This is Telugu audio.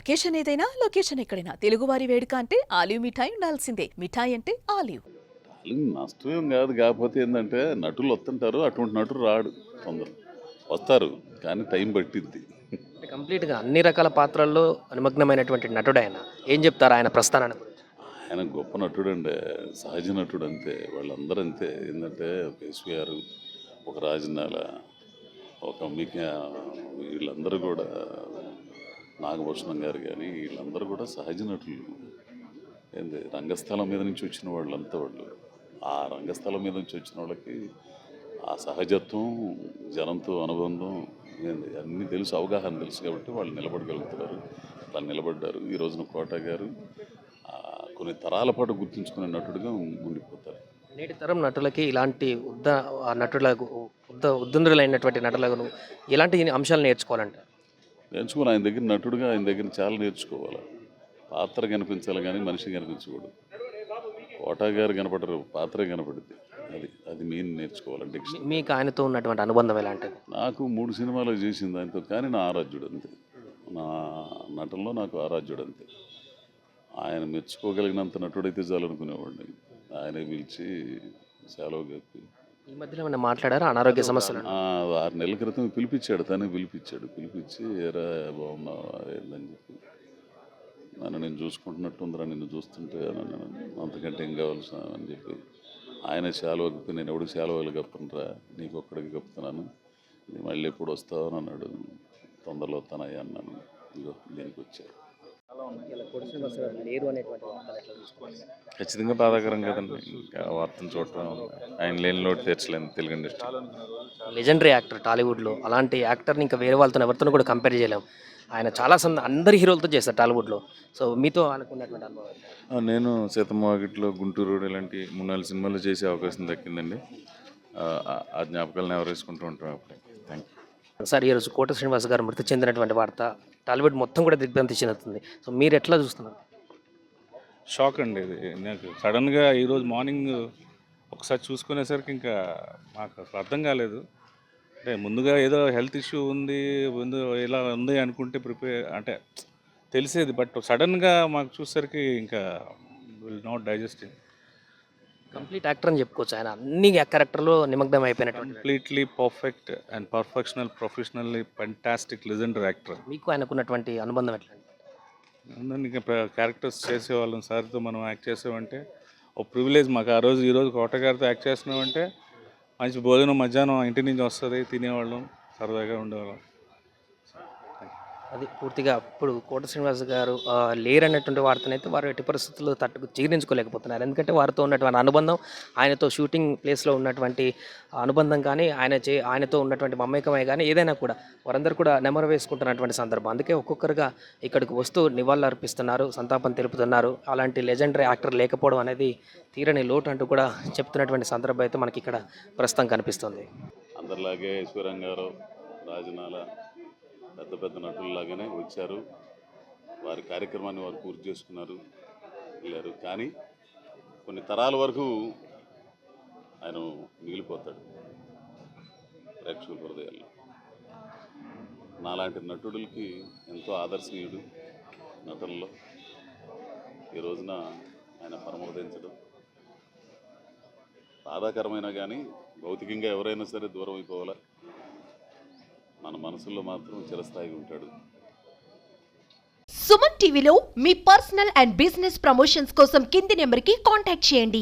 అకేషన్ ఏదైనా లొకేషన్ ఎక్కడైనా తెలుగువారి వేడుక అంటే ఆలివ్ మిఠాయి ఉండాల్సిందే. మిఠాయి అంటే ఆలివ్. నష్టమేం కాదు. కాకపోతే ఏంటంటే నటులు వస్తుంటారు, అటువంటి నటుడు రాడు తొందర. వస్తారు కానీ టైం పట్టిద్ది. అంటే కంప్లీట్‌గా అన్ని రకాల పాత్రల్లో నిమగ్నమైనటువంటి నటుడు ఆయన. ఏం చెప్తారు ఆయన ప్రస్థానాన్ని గురించి? ఆయన గొప్ప నటుడు అండి, సహజ నటుడు అంతే. వాళ్ళందరూ అంతే. ఏంటంటే ఒక ఎస్వి గారు, ఒక రాజనాల, ఒక వీళ్ళందరూ కూడా నాగభూషణం గారు కానీ వీళ్ళందరూ కూడా సహజ నటులు. ఏంది రంగస్థలం మీద నుంచి వచ్చిన వాళ్ళంతా వాళ్ళు. ఆ రంగస్థలం మీద నుంచి వచ్చిన వాళ్ళకి ఆ సహజత్వం, జనంతో అనుబంధం ఏంది అన్నీ తెలుసు, అవగాహన తెలుసు కాబట్టి వాళ్ళు నిలబడగలుగుతున్నారు. అలా నిలబడ్డారు. ఈ రోజున కోట గారు కొన్ని తరాల పాటు గుర్తుంచుకునే నటుడుగా ఉండిపోతారు. నేటి తరం నటులకి ఇలాంటి నటులకు ఉద్దండులైనటువంటి నటులను ఎలాంటి అంశాలు నేర్చుకోవాలంటారు? నేర్చుకోవాలి. ఆయన దగ్గర నటుడుగా ఆయన దగ్గర చాలా నేర్చుకోవాలి. పాత్ర కనిపించాలి కానీ మనిషి కనిపించకూడదు. కోట గారు కనపడరు, పాత్ర కనపడుద్ది. అది మెయిన్ నేర్చుకోవాలంటే. మీకు ఆయనతో ఉన్నటువంటి అనుబంధం ఎలాంటిది? నాకు 3 సినిమాలు చేసింది ఆయనతో, కానీ నా ఆరాధ్యుడు అంతే. నా నటనలో నాకు ఆరాధ్యుడు అంతే. ఆయన మెచ్చుకోగలిగినంత నటుడైతే చాలనుకునేవాడిని. ఆయనే పిలిచి సెలవు చెప్పి ఈ మధ్యలో ఏమైనా మాట్లాడారా అనారోగ్య సమస్యలు? 6 నెలల క్రితం పిలిపించాడు. తనే పిలిపించి ఎరా బాగున్నావా ఏందని చెప్పి, నన్ను నేను చూసుకుంటున్నట్టుందిరా, నిన్ను చూస్తుంటే అంతకంటే ఏం కావాల్సిన అని చెప్పి ఆయన శాలువ కప్పి, నేను ఎవడికి శాలువలు కప్పనురా, నీకు ఒక్కడికి కప్పుతున్నాను, మళ్ళీ ఎప్పుడు వస్తావు అని అన్నాడు. తొందరలో వస్తానయ్యా అన్నాను. ఇగో దీనికి వచ్చారు. ఖచ్చితంగా బాధాకరం కదండి. ఇంకా వార్తను చూడటం, ఆయన లేని లోటు తీర్చలేదు తెలుగు ఇండస్ట్రీ. లెజెండరీ యాక్టర్ టాలీవుడ్లో. అలాంటి యాక్టర్ని ఇంకా వేరే వాళ్ళతో ఎవరితో కూడా కంపేర్ చేయలేం. ఆయన చాలా అందరి హీరోలతో చేస్తారు టాలీవుడ్లో. సో మీతో అనుకున్నటువంటి అనుభవం? నేను సీతమ్మ వాకిట్లో, గుంటూరు ఇలాంటి 3-4 సినిమాలు చేసే అవకాశం దక్కిందండి. ఆ జ్ఞాపకాలను ఎవరేసుకుంటూ ఉంటాం అప్పుడే. Thank you sir. ఈరోజు కోట శ్రీనివాస్ గారు మృతి చెందినటువంటి వార్త టాలీవుడ్ మొత్తం కూడా దిగ్భ్రాంతి చెందుతుంది. సో మీరు ఎట్లా చూస్తున్నారు? షాక్ అండి ఇది. నాకు సడన్గా ఈరోజు మార్నింగ్ ఒకసారి చూసుకునేసరికి ఇంకా మాకు అసలు అర్థం కాలేదు. అంటే ముందుగా ఏదో హెల్త్ ఇష్యూ ఉంది, ముందు ఇలా ఉంది అనుకుంటే అంటే తెలిసేది. బట్ సడన్గా మాకు చూసేసరికి ఇంకా will not digesting. Complete actor అని చెప్పుకోవచ్చు. ఆయన అన్ని క్యారెక్టర్లో నిమగ్నం అయిపోయినటువంటి completely perfect and professionally fantastic legendary actor. మీకు ఆయనకున్నటువంటి అనుబంధం ఎట్లా? అందరినీ ఇంకా క్యారెక్టర్స్ చేసేవాళ్ళం. సార్తో మనం యాక్ట్ చేసామంటే ఒక ప్రివిలేజ్ మాకు. ఈరోజు కోట గారితో యాక్ట్ చేస్తున్నామంటే మంచి భోజనం మధ్యాహ్నం ఇంటి నుంచి వస్తుంది, తినేవాళ్ళం, సరదాగా ఉండేవాళ్ళం. అది పూర్తిగా ఇప్పుడు కోట శ్రీనివాస్ గారు లేరన్నటువంటి వార్తనైతే వారు ఎట్టి పరిస్థితుల్లో జీర్ణించుకోలేకపోతున్నారు. ఎందుకంటే వారితో ఉన్నటువంటి అనుబంధం, ఆయనతో షూటింగ్ ప్లేస్లో ఉన్నటువంటి అనుబంధం కానీ, ఆయనతో ఉన్నటువంటి మమేకమే కానీ ఏదైనా కూడా వారందరూ కూడా నెమరు వేసుకుంటున్నటువంటి సందర్భం. అందుకే ఒక్కొక్కరుగా ఇక్కడికి వస్తూ నివాళులు అర్పిస్తున్నారు, సంతాపం తెలుపుతున్నారు. అలాంటి లెజెండరీ యాక్టర్ లేకపోవడం అనేది తీరని లోటు అంటూ కూడా చెప్తున్నటువంటి సందర్భం అయితే మనకి ఇక్కడ ప్రస్తుతం కనిపిస్తుంది. అందరిలాగే ఈశ్వరం గారు, రాజనాల పెద్ద పెద్ద నటుల్లాగానే వచ్చారు. వారి కార్యక్రమాన్ని వారు పూర్తి చేసుకున్నారు, వెళ్ళారు. కానీ కొన్ని తరాల వరకు ఆయన మిగిలిపోతాడు ప్రేక్షకుల హృదయాల్లో. నాలాంటి నటుడికి ఎంతో ఆదర్శనీయుడు నటుల్లో. ఈ రోజున ఆయన పరమోదయించడం బాధాకరమైన కానీ భౌతికంగా ఎవరైనా సరే దూరం అయిపోవాలా, మన మనసుల్లో మాత్రం చిరస్థాయిగా ఉంటాడు. సుమన్ టీవీలో మీ పర్సనల్ అండ్ బిజినెస్ ప్రమోషన్స్ కోసం కింది నెంబర్కి కాంటాక్ట్ చేయండి.